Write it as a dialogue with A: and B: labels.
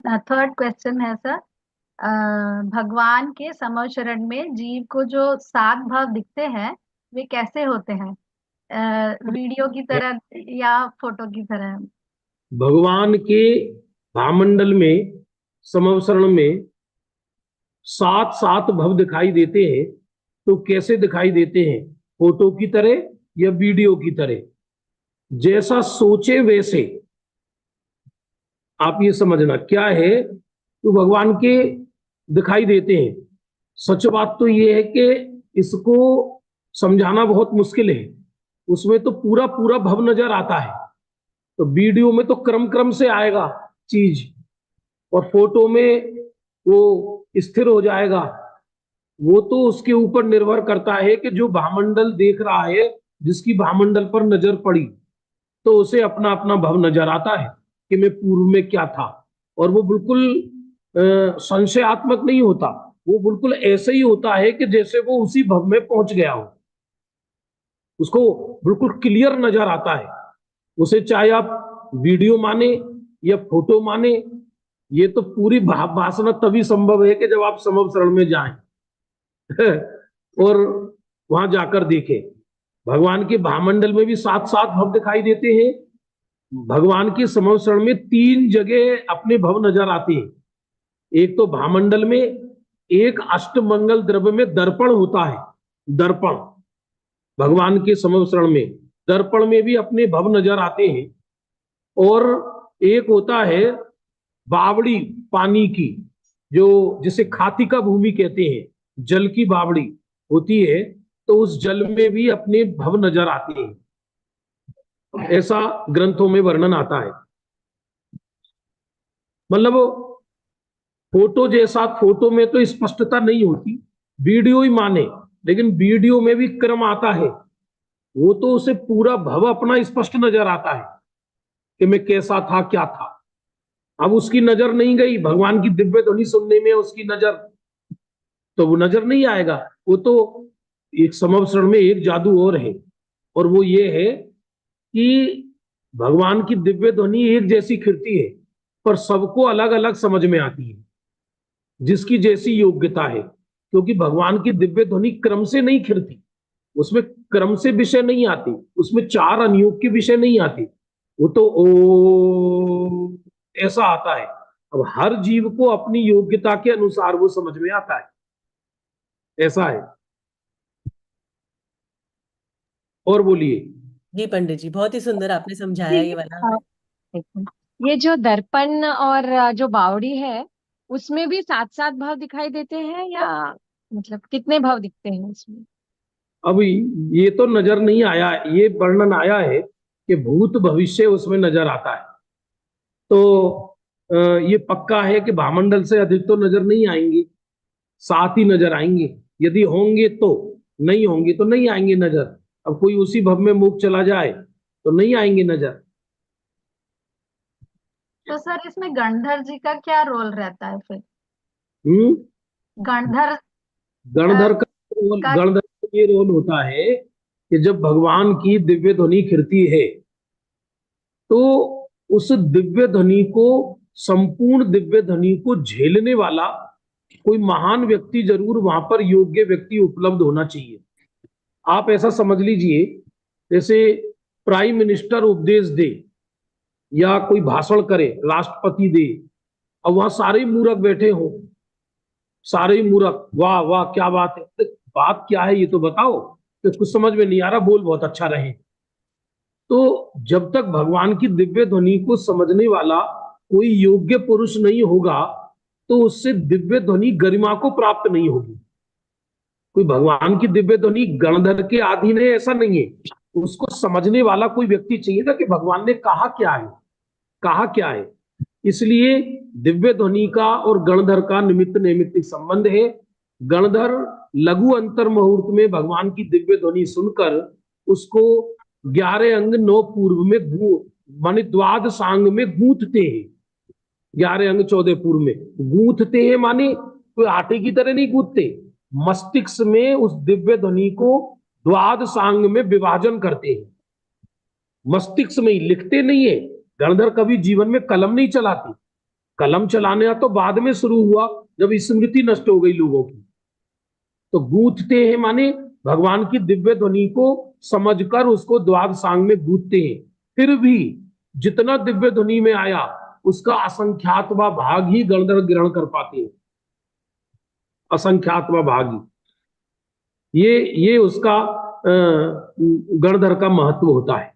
A: Third question है sir. भगवान के समव शरण में जीव को जो सात भाव दिखते हैं वे कैसे होते हैं? वीडियो की तरह या फोटो की तरह?
B: भगवान के भामंडल में, समवसरण में सात सात भव दिखाई देते हैं। तो कैसे दिखाई देते हैं? फोटो की तरह या वीडियो की तरह? जैसा सोचे वैसे। आप ये समझना क्या है, तो भगवान के दिखाई देते हैं। सच बात तो ये है कि इसको समझाना बहुत मुश्किल है। उसमें तो पूरा पूरा भव नजर आता है। तो वीडियो में तो क्रम क्रम से आएगा चीज, और फोटो में वो स्थिर हो जाएगा। वो तो उसके ऊपर निर्भर करता है कि जो भामंडल देख रहा है, जिसकी भामंडल पर नजर पड़ी, तो उसे अपना अपना भव नजर आता है कि मैं पूर्व में क्या था। और वो बिल्कुल संशयात्मक नहीं होता। वो बिल्कुल ऐसे ही होता है कि जैसे वो उसी भव में पहुंच गया हो। उसको बिल्कुल क्लियर नजर आता है। उसे चाहे आप वीडियो माने या फोटो माने, ये तो पूरी भाषण तभी संभव है कि जब आप समव शरण में जाएं और वहां जाकर देखें। भगवान के भामंडल में भी सात सात भव दिखाई देते हैं। भगवान के समव शरण में तीन जगह अपने भव नजर आते हैं। एक तो भामंडल में, एक अष्टमंगल द्रव्य में दर्पण होता है। दर्पण भगवान के समव शरण में, दर्पण में भी अपने भव नजर आते हैं। और एक होता है बावड़ी, पानी की, जो जिसे खातिका भूमि कहते हैं, जल की बावड़ी होती है। तो उस जल में भी अपने भव नजर आते हैं। ऐसा ग्रंथों में वर्णन आता है। मतलब फोटो जैसा, फोटो में तो स्पष्टता नहीं होती, वीडियो ही माने, लेकिन वीडियो में भी क्रम आता है। वो तो उसे पूरा भव अपना स्पष्ट नजर आता है कि मैं कैसा था, क्या था। अब उसकी नजर नहीं गई भगवान की दिव्य ध्वनि सुनने में, उसकी नजर, तो वो नजर नहीं आएगा। वो तो एक समवसरण में एक जादू और है, और वो ये है कि भगवान की दिव्य ध्वनि एक जैसी खिलती है, पर सबको अलग अलग समझ में आती है, जिसकी जैसी योग्यता है। क्योंकि भगवान की दिव्य ध्वनि क्रम से नहीं खिलती। उसमें क्रम से विषय नहीं आती, उसमें चार अनियोग के विषय नहीं आती। वो तो ओ ऐसा आता है। अब हर जीव को अपनी योग्यता के अनुसार वो समझ में आता है। ऐसा है। और बोलिए।
C: जी पंडित जी, बहुत ही सुंदर आपने समझाया ये
A: ये
C: वाला।
A: एक मिनट। ये जो दर्पण और जो बावड़ी है उसमें भी सात सात भाव दिखाई देते हैं या मतलब कितने भाव दिखते हैं उसमें?
B: अब ये तो नजर नहीं आया, ये वर्णन आया है कि भूत भविष्य उसमें नजर आता है। तो ये पक्का है कि भामंडल से अधिक तो नजर नहीं आएंगे, साथ ही नजर आएंगे। यदि होंगे तो, नहीं होंगे तो नहीं आएंगे नजर। अब कोई उसी भव में मुख चला जाए तो नहीं आएंगे नजर।
A: तो सर इसमें गणधर जी का क्या रोल रहता है फिर?
B: हम्म।
A: गणधर अ,
B: गणधर का,
A: का
B: गणधर का ये रोल होता है कि जब भगवान की दिव्य ध्वनि खिलती है, तो उस दिव्य ध्वनि को, संपूर्ण दिव्य ध्वनि को झेलने वाला कोई महान व्यक्ति जरूर वहां पर, योग्य व्यक्ति उपलब्ध होना चाहिए। आप ऐसा समझ लीजिए, जैसे प्राइम मिनिस्टर उपदेश दे या कोई भाषण करे, राष्ट्रपति दे, अब वहां सारे मूर्ख बैठे हों, सारे ही मूर्ख, वाह वाह क्या बात है, तो बात क्या है ये तो बताओ, कि कुछ समझ में नहीं आ रहा, बोल बहुत अच्छा रहे। तो जब तक भगवान की दिव्य ध्वनि को समझने वाला कोई योग्य पुरुष नहीं होगा, तो उससे दिव्य ध्वनि गरिमा को प्राप्त नहीं होगी। कोई भगवान की दिव्य ध्वनि गणधर के अधीन है ऐसा नहीं है। उसको समझने वाला कोई व्यक्ति चाहिए था कि भगवान ने कहा क्या है, कहा क्या है। इसलिए दिव्य ध्वनि का और गणधर का निमित्त नैमित्तिक संबंध है। गणधर लघु अंतर मुहूर्त में भगवान की दिव्य ध्वनि सुनकर उसको 11 अंग 9 पूर्व में माने द्वाद सांग में गूंथते हैं। 11 अंग 14 पूर्व में गूंथते हैं, माने कोई आटे की तरह नहीं गूंथते। मस्तिष्क में उस दिव्य ध्वनि को द्वाद सांग में विभाजन करते हैं। मस्तिष्क में ही, लिखते नहीं है। गणधर कभी जीवन में कलम नहीं चलाती, कलम चलाना तो बाद में शुरू हुआ, जब स्मृति नष्ट हो गई लोगों की। तो गूंथते हैं माने भगवान की दिव्य ध्वनि को समझकर उसको द्वाद सांग में गूंथते हैं। फिर भी जितना दिव्य ध्वनि में आया उसका असंख्यातवा भाग ही गणधर ग्रहण कर पाते हैं, असंख्यातवा भाग ही। ये उसका गणधर का महत्व होता है।